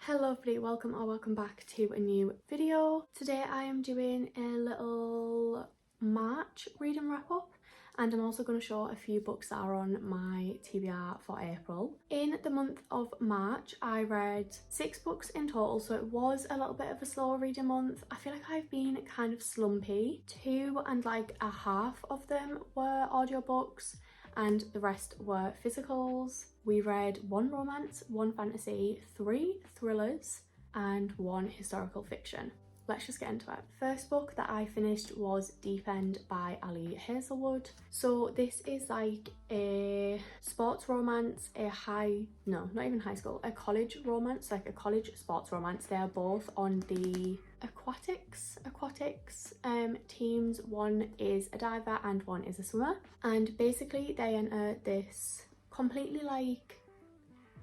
Hello everybody, welcome or welcome back to a new video. Today I am doing a little March reading wrap up, and I'm also going to show a few books that are on my TBR for April. In the month of March I read 6 books in total, so it was a little bit of a slower reading month. I feel like I've been kind of slumpy. 2.5 of them were audiobooks and the rest were physicals. We read 1 romance, 1 fantasy, 3 thrillers and 1 historical fiction. Let's just get into it. First book that I finished was Deep End by Ali Hazelwood. So this is like a sports romance, a college romance, like a college sports romance. They are both on the aquatics teams. One is a diver and one is a swimmer, and basically they enter this completely like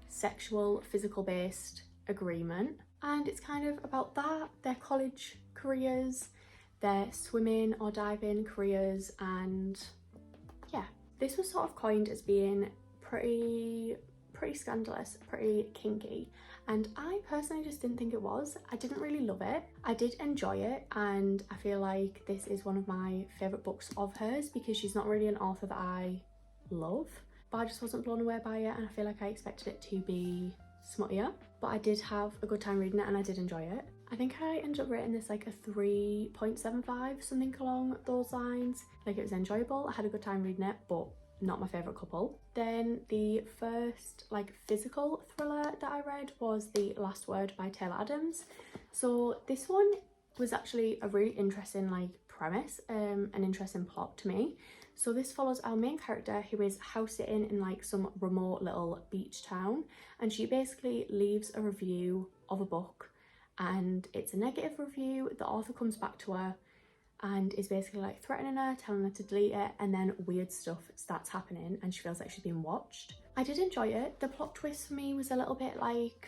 sexual, physical based agreement, and it's kind of about that, their college careers, their swimming or diving careers, and yeah, this was sort of coined as being pretty scandalous, pretty kinky, and I personally just didn't think it was. I didn't really love it. I did enjoy it, and I feel like this is one of my favourite books of hers because she's not really an author that I love, but I just wasn't blown away by it, and I feel like I expected it to be smuttier, but I did have a good time reading it and I did enjoy it. I think I ended up rating this like a 3.75, something along those lines. Like, it was enjoyable, I had a good time reading it, but not my favourite couple. Then the first like physical thriller that I read was The Last Word by Taylor Adams. So this one was actually a really interesting like premise, an interesting plot to me. So this follows our main character who is house sitting in like some remote little beach town, and she basically leaves a review of a book, and it's a negative review. The author comes back to her and is basically like threatening her, telling her to delete it, and then weird stuff starts happening and she feels like she's being watched. I did enjoy it. The plot twist for me was a little bit like,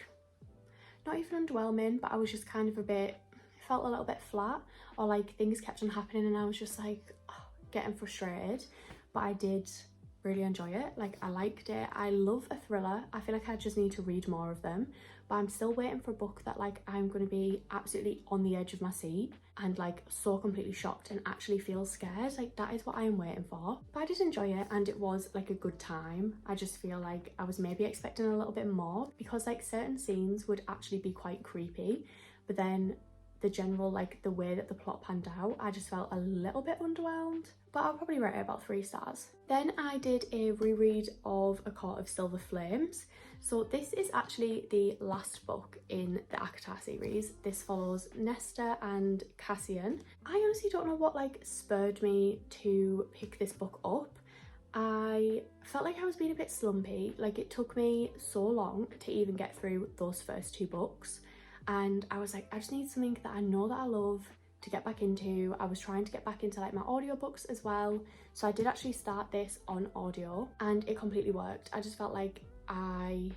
not even underwhelming, but I was just kind of felt a little bit flat, or like things kept on happening and I was just like getting frustrated. But I did really enjoy it. Like, I liked it. I love a thriller. I feel like I just need to read more of them, but I'm still waiting for a book that like I'm going to be absolutely on the edge of my seat and like so completely shocked and actually feel scared. Like, that is what I am waiting for. But I did enjoy it and it was like a good time. I just feel like I was maybe expecting a little bit more, because like certain scenes would actually be quite creepy, but then the general like the way that the plot panned out, I just felt a little bit underwhelmed. But I'll probably rate it about 3 stars. Then I did a reread of A Court of Silver Flames. So this is actually the last book in the ACOTAR series. This follows Nesta and Cassian. I honestly don't know what like spurred me to pick this book up. I felt like I was being a bit slumpy. Like, it took me so long to even get through those first 2 books, and I was like, I just need something that I know that I love to get back into. I was trying to get back into like my audiobooks as well, so I did actually start this on audio and it completely worked. I just felt like when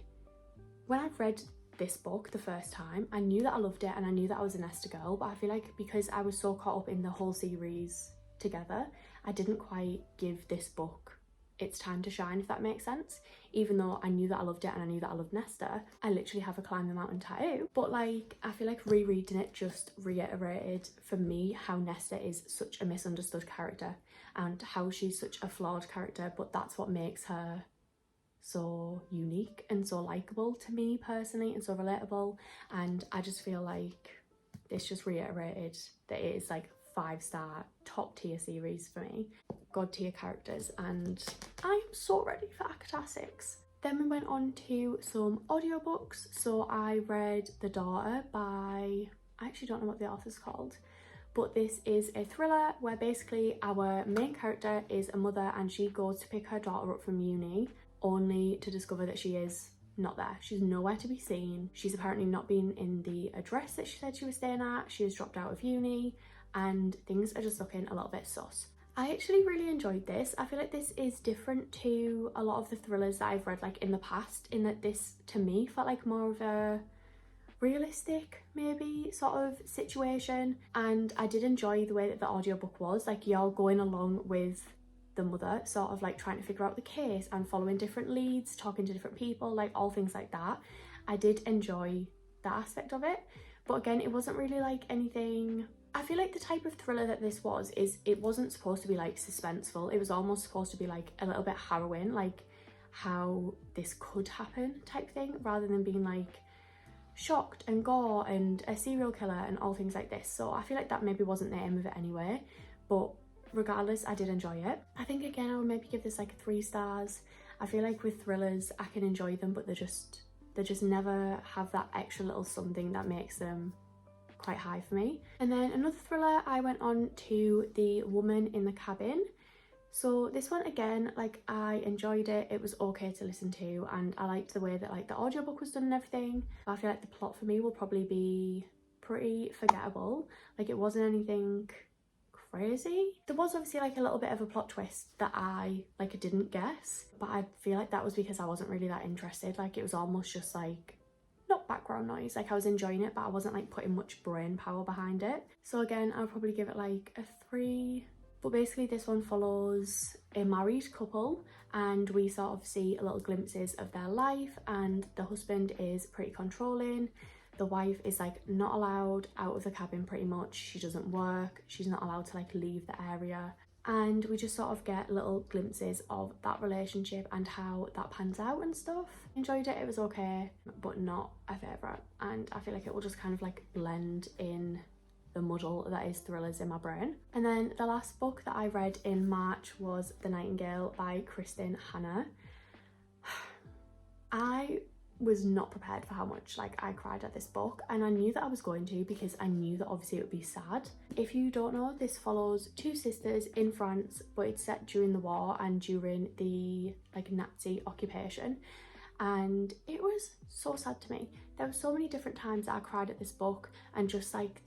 I've read this book the first time, I knew that I loved it and I knew that I was a Nesta girl, but I feel like because I was so caught up in the whole series together, I didn't quite give this book its time to shine, if that makes sense. Even though I knew that I loved it and I knew that I loved Nesta, I literally have a Climb the Mountain tattoo. But like, I feel like rereading it just reiterated for me how Nesta is such a misunderstood character and how she's such a flawed character, but that's what makes her so unique and so likable to me personally, and so relatable. And I just feel like this just reiterated that it is like 5-star top tier series for me, god tier characters, and I am so ready for ACOTAR 6. Then we went on to some audiobooks. So I read The Daughter by, I actually don't know what the author's called, but this is a thriller where basically our main character is a mother and she goes to pick her daughter up from uni, only to discover that she is not there. She's nowhere to be seen. She's apparently not been in the address that she said she was staying at. She has dropped out of uni and things are just looking a little bit sus. I actually really enjoyed this. I feel like this is different to a lot of the thrillers that I've read like in the past, in that this to me felt like more of a realistic maybe sort of situation, and I did enjoy the way that the audiobook was. Like, you're going along with the mother, sort of like trying to figure out the case and following different leads, talking to different people, like all things like that. I did enjoy that aspect of it. But again, it wasn't really like anything. I feel like the type of thriller that this was is it wasn't supposed to be like suspenseful. It was almost supposed to be like a little bit harrowing, like how this could happen type thing, rather than being like shocked and gore and a serial killer and all things like this. So I feel like that maybe wasn't the aim of it anyway, but regardless, I did enjoy it. I think again I would maybe give this like 3 stars. I feel like with thrillers I can enjoy them, but they just never have that extra little something that makes them quite high for me. And then another thriller, I went on to The Woman in the Cabin. So this one again, like I enjoyed it. It was okay to listen to, and I liked the way that like the audiobook was done and everything. But I feel like the plot for me will probably be pretty forgettable. Like it wasn't anything crazy. There was obviously like a little bit of a plot twist that I like didn't guess, but I feel like that was because I wasn't really that interested. Like it was almost just like not background noise. Like I was enjoying it, but I wasn't like putting much brain power behind it. So again, I'll probably give it like a 3. But basically this one follows a married couple, and we sort of see little glimpses of their life, and the husband is pretty controlling. The wife is like not allowed out of the cabin pretty much. She doesn't work. She's not allowed to like leave the area. And we just sort of get little glimpses of that relationship and how that pans out and stuff. Enjoyed it, it was okay, but not a favourite. And I feel like it will just kind of like blend in the muddle that is thrillers in my brain. And then the last book that I read in March was The Nightingale by Kristen Hanna. I was not prepared for how much like I cried at this book, and I knew that I was going to, because I knew that obviously it would be sad. If you don't know, this follows 2 sisters in France, but it's set during the war and during the like Nazi occupation, and it was so sad to me. There were so many different times that I cried at this book, and just like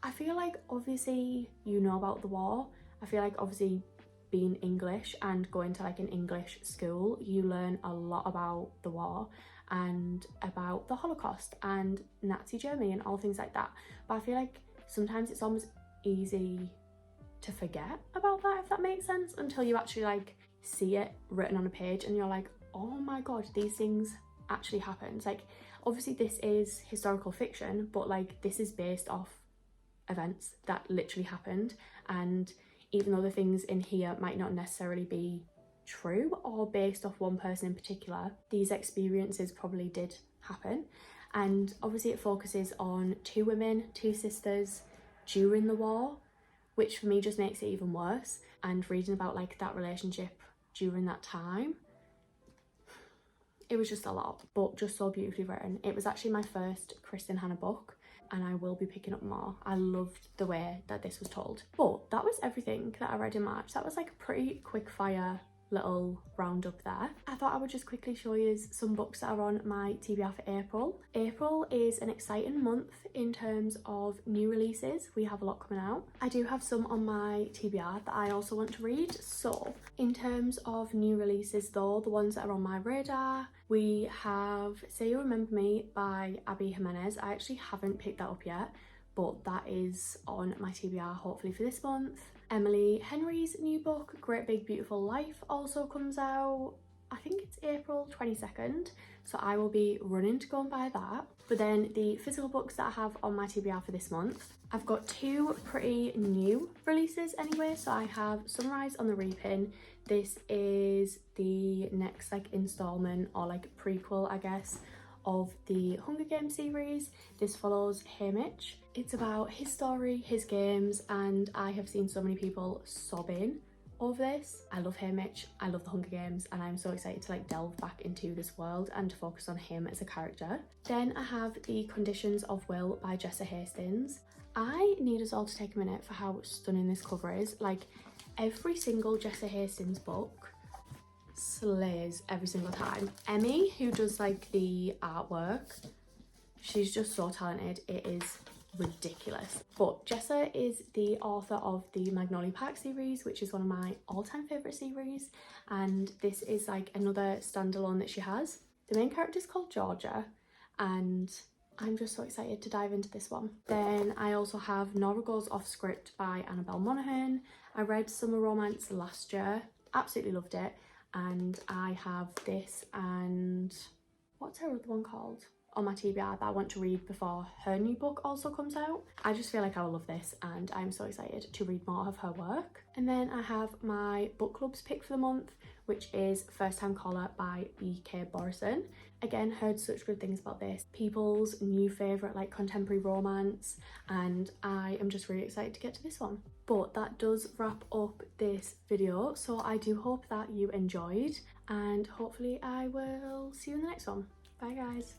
I feel like obviously you know about the war. I feel like obviously being English and going to like an English school, you learn a lot about the war and about the Holocaust and Nazi Germany and all things like that. But I feel like sometimes it's almost easy to forget about that, if that makes sense, until you actually like see it written on a page and you're like, oh my god, these things actually happened. Like obviously this is historical fiction, but like this is based off events that literally happened, and even though the things in here might not necessarily be true or based off one person in particular, these experiences probably did happen. And obviously it focuses on 2 women, 2 sisters during the war, which for me just makes it even worse. And reading about like that relationship during that time, it was just a lot, but just so beautifully written. It was actually my first Kristen Hanna book, and I will be picking up more. I loved the way that this was told. But that was everything that I read in March. That was like a pretty quick fire little roundup there. I thought I would just quickly show you some books that are on my TBR for April. April is an exciting month in terms of new releases. We have a lot coming out. I do have some on my TBR that I also want to read. So in terms of new releases though, the ones that are on my radar, we have Say You Remember Me by Abby Jimenez. I actually haven't picked that up yet, but that is on my TBR hopefully for this month. Emily Henry's new book, Great Big Beautiful Life, also comes out, I think it's April 22nd, so I will be running to go and buy that. But then the physical books that I have on my TBR for this month, I've got 2 pretty new releases anyway. So I have Sunrise on the Reaping. This is the next like installment or like prequel, I guess, of the Hunger Games series. This follows Haymitch. It's about his story, his games, and I have seen so many people sobbing over this. I love Haymitch, I love the Hunger Games, and I'm so excited to like delve back into this world and to focus on him as a character. Then I have The Conditions of Will by Jessa Hastings. I need us all to take a minute for how stunning this cover is. Like every single Jessa Hastings book slays every single time. Emmy, who does like the artwork, she's just so talented. It is ridiculous. But Jessa is the author of the Magnolia Park series, which is one of my all-time favourite series, and this is like another standalone that she has. The main character is called Georgia, and I'm just so excited to dive into this one. Then I also have Nora Goes Off Script by Annabelle Monaghan. I read Summer Romance last year, absolutely loved it, and I have this and what's her other one called? on my TBR that I want to read before her new book also comes out. I just feel like I will love this and I'm so excited to read more of her work. And then I have my book club's pick for the month, which is First Time Caller by B.K. Borison. Again, heard such good things about this. People's new favourite like contemporary romance, and I am just really excited to get to this one. But that does wrap up this video, so I do hope that you enjoyed and hopefully I will see you in the next one. Bye guys.